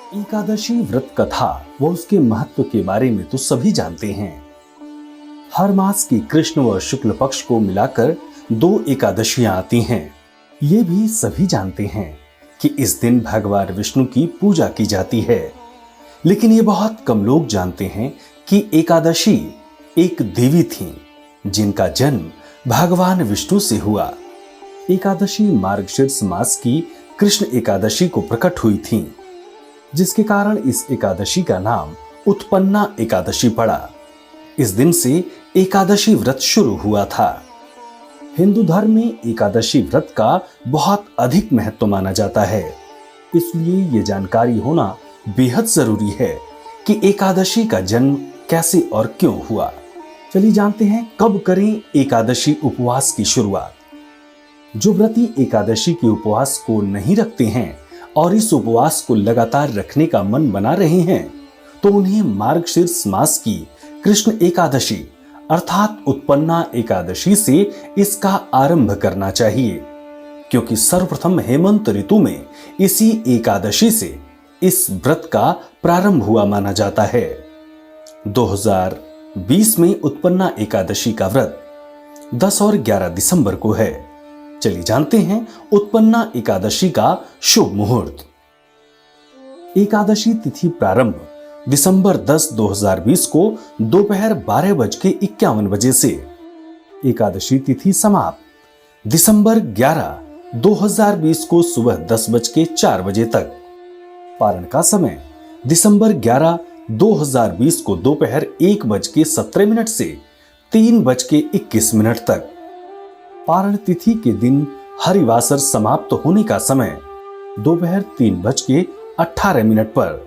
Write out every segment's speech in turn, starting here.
एकादशी व्रत कथा व उसके महत्व के बारे में तो सभी जानते हैं। हर मास की कृष्ण व शुक्ल पक्ष को मिलाकर 2 एकादशियां आती हैं। ये भी सभी जानते हैं कि इस दिन भगवान विष्णु की पूजा की जाती है। लेकिन ये बहुत कम लोग जानते हैं कि एकादशी एक देवी थी जिनका जन्म भगवान विष्णु से हुआ। एकादशी मार्गशीर्ष मास की कृष्ण एकादशी को प्रकट हुई थी, जिसके कारण इस एकादशी का नाम उत्पन्ना एकादशी पड़ा। इस दिन से एकादशी व्रत शुरू हुआ था। हिंदू धर्म में एकादशी व्रत का बहुत अधिक महत्व माना जाता है, इसलिए ये जानकारी होना बेहद जरूरी है कि एकादशी का जन्म कैसे और क्यों हुआ। चलिए जानते हैं कब करें एकादशी उपवास की शुरुआत। जो व्रती एकादशी के उपवास को नहीं रखते हैं और इस उपवास को लगातार रखने का मन बना रहे हैं, तो उन्हें मार्गशीर्ष मास की कृष्ण एकादशी अर्थात उत्पन्ना एकादशी से इसका आरंभ करना चाहिए, क्योंकि सर्वप्रथम हेमंत ऋतु में इसी एकादशी से इस व्रत का प्रारंभ हुआ माना जाता है। 2020 में उत्पन्ना एकादशी का व्रत 10 और 11 दिसंबर को है। चलिए जानते हैं उत्पन्ना एकादशी का शुभ मुहूर्त। एकादशी तिथि प्रारंभ दिसंबर 10, 2020 को दोपहर 12:51 से। एकादशी तिथि समाप्त दिसंबर 11, 2020 को सुबह 10:04 तक। पारण का समय दिसंबर 11, 2020 को दोपहर 1:17 से 3:21 तक। पारण तिथि के दिन हरिवासर समाप्त होने का समय दोपहर 3:18 पर।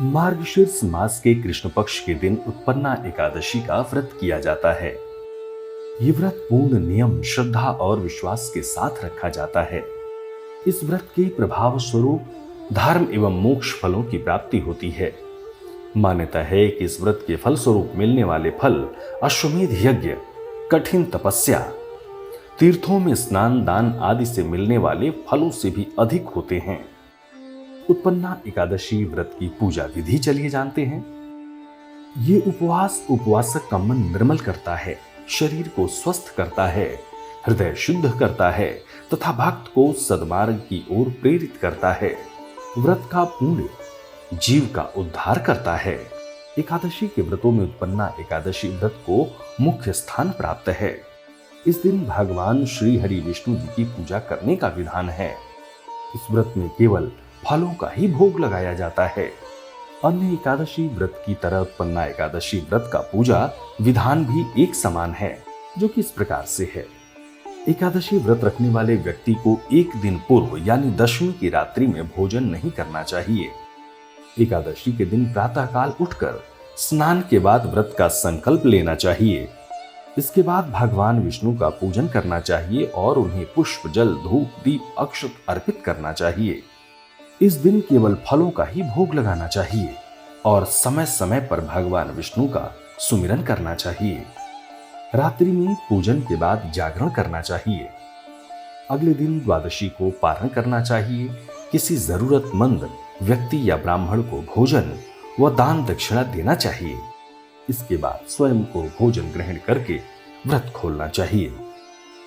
मार्गशीर्ष मास के कृष्ण पक्ष के दिन उत्पन्ना एकादशी का व्रत किया जाता है। ये व्रत पूर्ण नियम, श्रद्धा और विश्वास के साथ रखा जाता है। इस व्रत के प्रभाव स्वरूप धर्म एवं मोक्ष फलों की प्राप्ति होती है। मान्यता है कि इस व्रत के फल स्वरूप मिलने वाले फल अश्वमेध यज्ञ, कठिन तपस्या, तीर्थों में स्नान, दान आदि से मिलने वाले फलों से भी अधिक होते हैं। उत्पन्ना एकादशी व्रत की पूजा विधि चलिए जानते हैं। ये उपवास उपवासक का मन निर्मल करता है, शरीर को स्वस्थ करता है, हृदय शुद्ध करता है तथा भक्त को सद्मार्ग की ओर प्रेरित करता है। व्रत का पुण्य जीव का उद्धार करता है। एकादशी के व्रतों में उत्पन्ना एकादशी व्रत को मुख्य स्थान प्राप्त है। इस दिन भगवान श्री हरि विष्णु जी की पूजा करने का विधान है। इस व्रत में केवल फलों का ही भोग लगाया जाता है। अन्य एकादशी व्रत की तरह उत्पन्ना एकादशी व्रत का पूजा विधान भी एक समान है, जो कि इस प्रकार से है। एकादशी व्रत रखने वाले व्यक्ति को एक दिन पूर्व यानी दशमी की रात्रि में भोजन नहीं करना चाहिए। एकादशी के दिन प्रातःकाल उठकर स्नान के बाद व्रत का संकल्प लेना चाहिए। इसके बाद भगवान विष्णु का पूजन करना चाहिए और उन्हें पुष्प, जल, धूप, दीप, अक्षत अर्पित करना चाहिए। इस दिन केवल फलों का ही भोग लगाना चाहिए और समय समय पर भगवान विष्णु का सुमिरन करना चाहिए। रात्रि में पूजन के बाद जागरण करना चाहिए। अगले दिन द्वादशी को पारण करना चाहिए। किसी जरूरतमंद व्यक्ति या ब्राह्मण को भोजन व दान दक्षिणा देना चाहिए। इसके बाद स्वयं को भोजन ग्रहण करके व्रत खोलना चाहिए।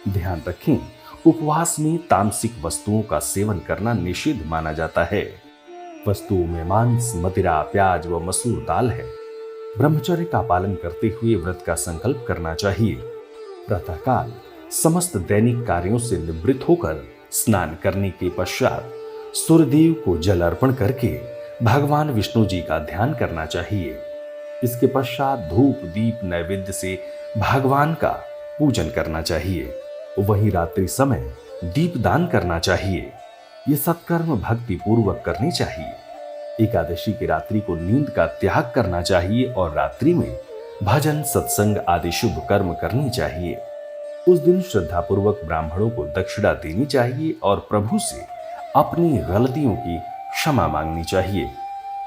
ध्यान रखें, उपवास में तामसिक वस्तुओं का सेवन करना निषिद्ध माना जाता है। वस्तुओं में मांस, मदिरा, प्याज व मसूर दाल है। ब्रह्मचर्य का पालन करते हुए व्रत का संकल्प करना चाहिए। प्रातःकाल समस्त दैनिक कार्यों से निवृत्त होकर स्नान करने के पश्चात सूर्यदेव को जल अर्पण करके भगवान विष्णु जी का ध्यान करना चाहिए। इसके पश्चात धूप, दीप, नैवेद्य से भगवान का पूजन करना चाहिए। वहीं रात्रि समय दीप दान करना चाहिए। ये सत्कर्म भक्ति पूर्वक करने चाहिए। एकादशी की रात्रि को नींद का त्याग करना चाहिए और रात्रि में भजन, सत्संग आदि शुभ कर्म करनी चाहिए। उस दिन श्रद्धा पूर्वक ब्राह्मणों को दक्षिणा देनी चाहिए और प्रभु से अपनी गलतियों की क्षमा मांगनी चाहिए।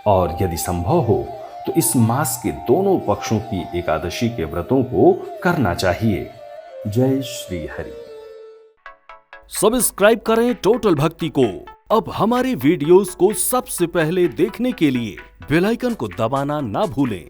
और यदि संभव हो तो इस मास के दोनों पक्षों की एकादशी के व्रतों को करना चाहिए। जय श्री हरि। सब्सक्राइब करें टोटल भक्ति को अब हमारे वीडियोस को सबसे पहले देखने के लिए बेल आइकन को दबाना ना भूलें।